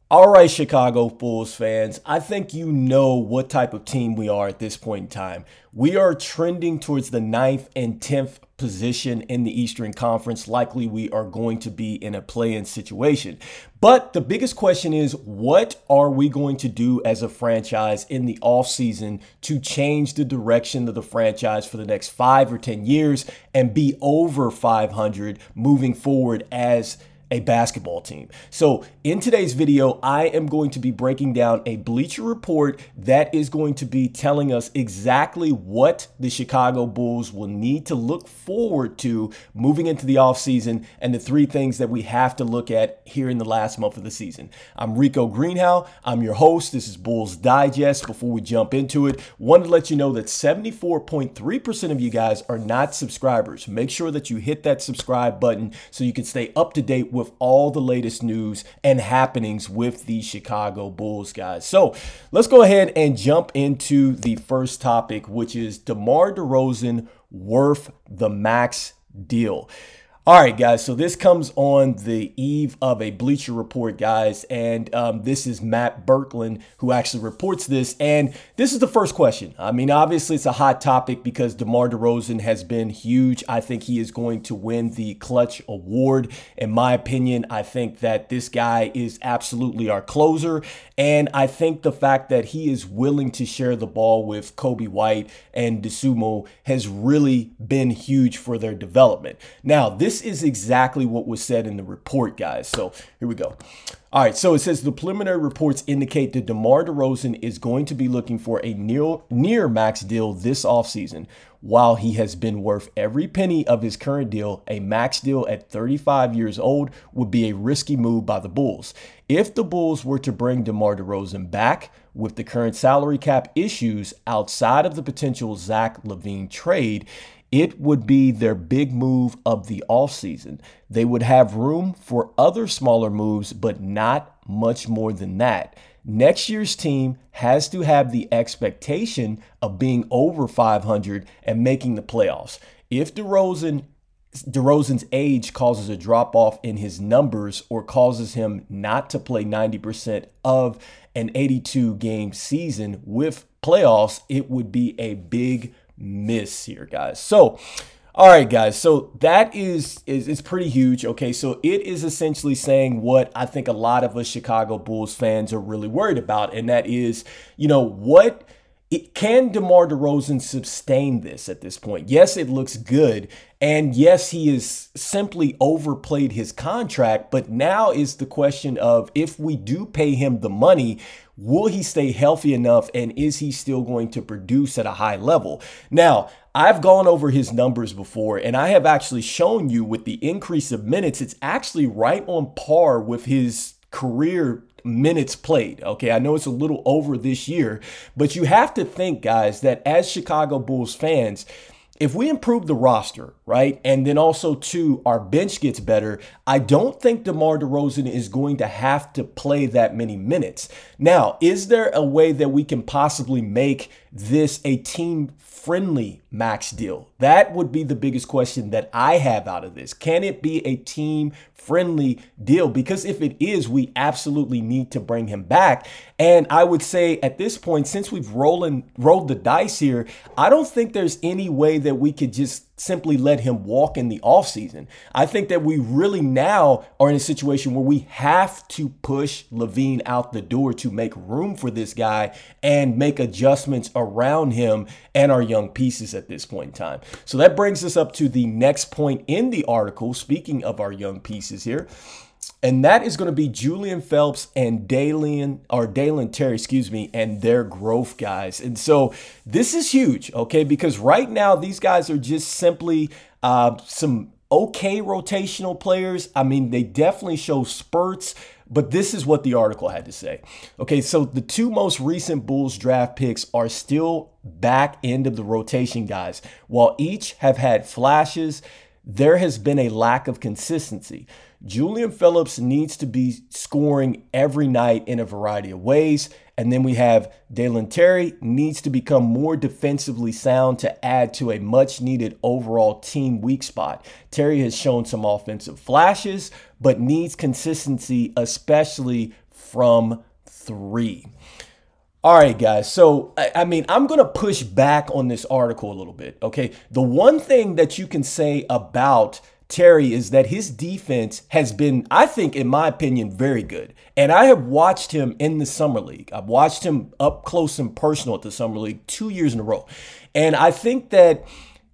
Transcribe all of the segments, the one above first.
All right, Chicago Bulls fans, I think you know what type of team we are at this point in time. We are trending towards the 9th and 10th position in the Eastern Conference. Likely we are going to be in a play-in situation. But the biggest question is, what are we going to do as a franchise in the offseason to change the direction of the franchise for the next 5 or 10 years and be over 500 moving forward as a basketball team? So in today's video, I am going to be breaking down a Bleacher Report that is going to be telling us exactly what the Chicago Bulls will need to look forward to moving into the offseason and the 3 things that we have to look at here in the last month of the season. I'm Rico Greenhowe. I'm your host. This is Bulls Digest. Before we jump into it, wanted to let you know that 74.3% of you guys are not subscribers. Make sure that you hit that subscribe button so you can stay up to date with all the latest news and happenings with the Chicago Bulls, guys. So let's go ahead and jump into the first topic, which is DeMar DeRozan worth the max deal. All right, guys, so this comes on the eve of a Bleacher Report, guys, and this is Matt Berkland who actually reports this, and this is the first question. I mean, obviously, it's a hot topic because DeMar DeRozan has been huge. I think he is going to win the Clutch Award. In my opinion, I think that this guy is absolutely our closer, and I think the fact that he is willing to share the ball with Kobe White and DeSumo has really been huge for their development. Now, this is exactly what was said in the report, guys. So here we go. All right, so it says the preliminary reports indicate that DeMar DeRozan is going to be looking for a near max deal this offseason. While he has been worth every penny of his current deal, a max deal at 35 years old would be a risky move by the Bulls. If the Bulls were to bring DeMar DeRozan back with the current salary cap issues outside of the potential Zach Lavine trade, it would be their big move of the offseason. They would have room for other smaller moves, but not much more than that. Next year's team has to have the expectation of being over 500 and making the playoffs. If DeRozan's age causes a drop-off in his numbers or causes him not to play 90% of an 82-game season with playoffs, it would be a big miss here, guys. So all right, guys, so that is pretty huge. Okay, so it is essentially saying what I think a lot of us Chicago Bulls fans are really worried about, and that is, you know, can DeMar DeRozan sustain this at this point? Yes, it looks good. And yes, he has simply overplayed his contract. But now is the question of, if we do pay him the money, will he stay healthy enough? And is he still going to produce at a high level? Now, I've gone over his numbers before, and I have actually shown you with the increase of minutes, it's actually right on par with his career minutes played. Okay, I know it's a little over this year, but you have to think, guys, that as Chicago Bulls fans, if we improve the roster, right, and then also, too, our bench gets better, I don't think DeMar DeRozan is going to have to play that many minutes. Now, is there a way that we can possibly make this a team-friendly max deal? That would be the biggest question that I have out of this. Can it be a team-friendly deal? Because if it is, we absolutely need to bring him back. And I would say at this point, since we've rolled the dice here, I don't think there's any way that we could just simply let him walk in the offseason. I think that we really now are in a situation where we have to push Lavine out the door to make room for this guy and make adjustments around him and our young pieces at this point in time. So that brings us up to the next point in the article, speaking of our young pieces here. And that is going to be Julian Phillips and Dalen Terry, and their growth, guys. And so this is huge, okay, because right now these guys are just simply some okay rotational players. I mean, they definitely show spurts, but this is what the article had to say. Okay, so the 2 most recent Bulls draft picks are still back end of the rotation, guys. While each have had flashes, there has been a lack of consistency. Julian Phillips needs to be scoring every night in a variety of ways. And then we have Dalen Terry needs to become more defensively sound to add to a much needed overall team weak spot. Terry has shown some offensive flashes, but needs consistency, especially from 3. All right, guys. So, I mean, I'm going to push back on this article a little bit. Okay. The one thing that you can say about Terry is that his defense has been, I think, in my opinion, very good. And I have watched him in the Summer League. I've watched him up close and personal at the Summer League 2 years in a row. And I think that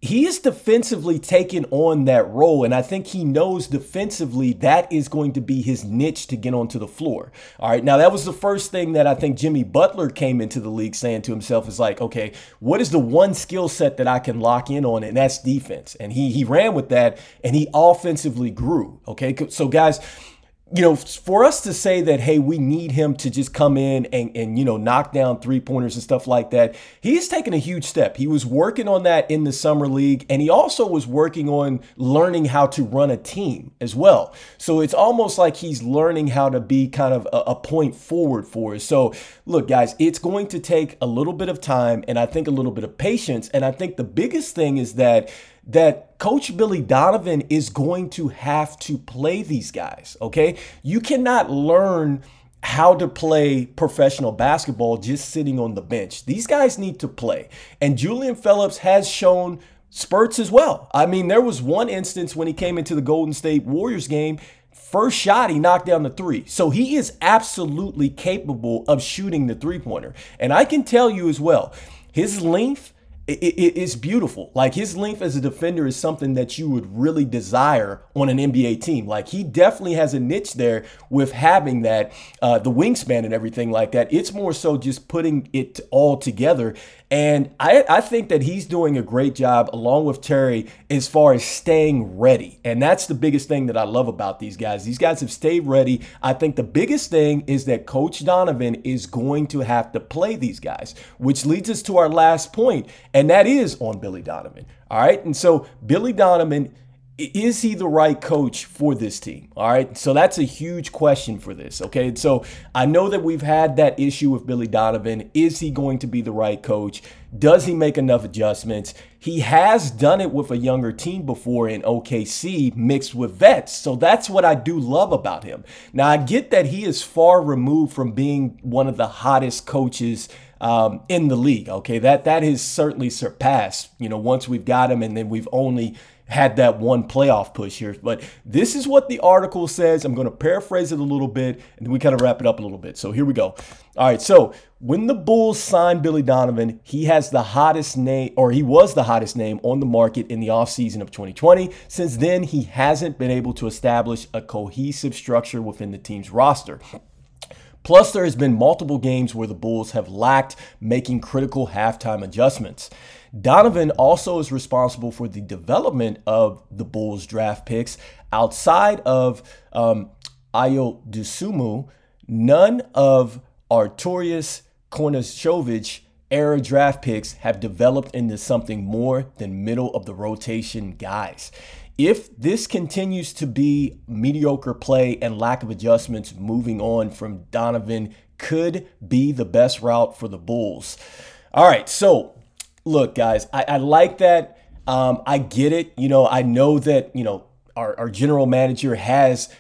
he is defensively taking on that role, and I think he knows defensively that is going to be his niche to get onto the floor. All right, now that was the first thing that I think Jimmy Butler came into the league saying to himself is like, okay, what is the one skill set that I can lock in on, and that's defense. And he ran with that, and he offensively grew. Okay, so guys, you know, for us to say that, hey, we need him to just come in and you know, knock down 3-pointers and stuff like that, he's taken a huge step. He was working on that in the Summer League, and he also was working on learning how to run a team as well. So it's almost like he's learning how to be kind of a point forward for us. So look, guys, it's going to take a little bit of time and I think a little bit of patience. And I think the biggest thing is that Coach Billy Donovan is going to have to play these guys, okay? You cannot learn how to play professional basketball just sitting on the bench. These guys need to play. And Julian Phillips has shown spurts as well. I mean, there was one instance when he came into the Golden State Warriors game, first shot, he knocked down the 3. So he is absolutely capable of shooting the 3-pointer. And I can tell you as well, his length, it's beautiful. Like, his length as a defender is something that you would really desire on an NBA team. Like, he definitely has a niche there with having that, the wingspan and everything like that. It's more so just putting it all together. And I think that he's doing a great job along with Terry as far as staying ready. And that's the biggest thing that I love about these guys. These guys have stayed ready. I think the biggest thing is that Coach Donovan is going to have to play these guys, which leads us to our last point, and that is on Billy Donovan. All right. And so Billy Donovan, is he the right coach for this team? All right. So that's a huge question for this. Okay. So I know that we've had that issue with Billy Donovan. Is he going to be the right coach? Does he make enough adjustments? He has done it with a younger team before in OKC mixed with vets. So that's what I do love about him. Now, I get that he is far removed from being one of the hottest coaches in the league. Okay. That has certainly surpassed, you know, once we've got him, and then we've only had that one playoff push here. But this is what the article says. I'm going to paraphrase it a little bit, and then we kind of wrap it up a little bit. So here we go. All right. So when the Bulls signed Billy Donovan, he has the hottest name, or he was the hottest name on the market in the offseason of 2020. Since then, he hasn't been able to establish a cohesive structure within the team's roster. Plus, there has been multiple games where the Bulls have lacked making critical halftime adjustments. Donovan also is responsible for the development of the Bulls draft picks. Outside of Ayo Dosunmu, none of Arturas Kornachovich era draft picks have developed into something more than middle of the rotation guys. If this continues to be mediocre play and lack of adjustments, moving on from Donovan could be the best route for the Bulls. All right, so look, guys, I like that. I get it. You know, I know that, you know, our general manager has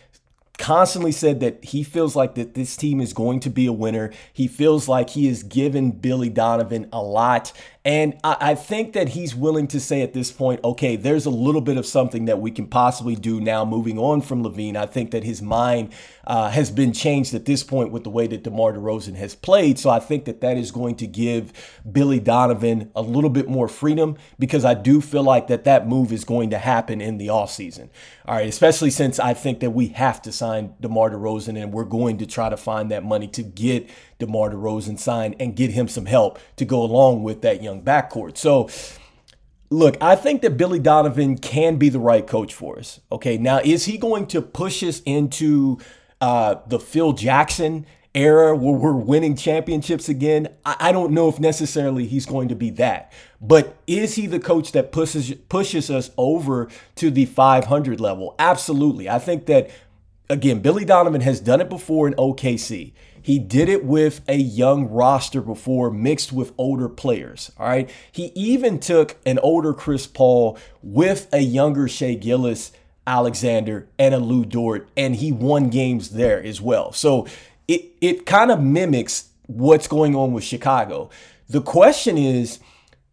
constantly said that he feels like that this team is going to be a winner. He feels like he has given Billy Donovan a lot. And I think that he's willing to say at this point, okay, there's a little bit of something that we can possibly do now moving on from Lavine. I think that his mind has been changed at this point with the way that DeMar DeRozan has played. So I think that that is going to give Billy Donovan a little bit more freedom, because I do feel like that move is going to happen in the offseason. All right, especially since I think that we have to sign DeMar DeRozan, and we're going to try to find that money to get DeMar DeRozan signed and get him some help to go along with that young backcourt. So, look, I think that Billy Donovan can be the right coach for us. Okay, now, is he going to push us into the Phil Jackson era where we're winning championships again? I don't know if necessarily he's going to be that. But is he the coach that pushes us over to the 500 level? Absolutely. I think that, again, Billy Donovan has done it before in OKC. He did it with a young roster before, mixed with older players. All right. He even took an older Chris Paul with a younger Shai Gilgeous-Alexander and a Lou Dort, and he won games there as well. So it kind of mimics what's going on with Chicago. The question is,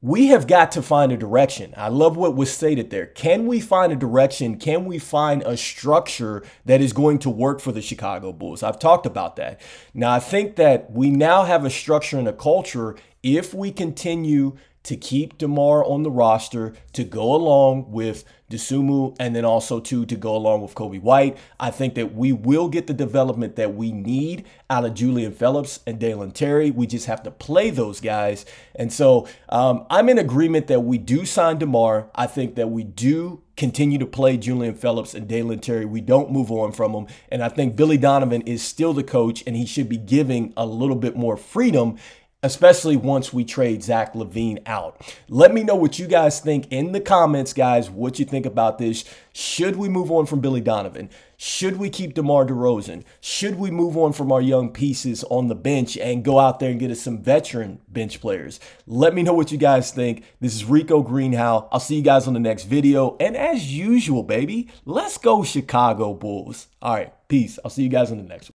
we have got to find a direction. I love what was stated there. Can we find a direction? Can we find a structure that is going to work for the Chicago Bulls? I've talked about that. Now, I think that we now have a structure and a culture if we continue to keep DeMar on the roster, to go along with Dosunmu, and then also to go along with Kobe White. I think that we will get the development that we need out of Julian Phillips and Dalen Terry. We just have to play those guys. And so I'm in agreement that we do sign DeMar. I think that we do continue to play Julian Phillips and Dalen Terry. We don't move on from them. And I think Billy Donovan is still the coach, and he should be giving a little bit more freedom, especially once we trade Zach Lavine out. Let me know what you guys think in the comments, guys, what you think about this. Should we move on from Billy Donovan? Should we keep DeMar DeRozan? Should we move on from our young pieces on the bench and go out there and get us some veteran bench players? Let me know what you guys think. This is Rico Greenhowe. I'll see you guys on the next video. And as usual, baby, let's go Chicago Bulls. All right, peace. I'll see you guys on the next one.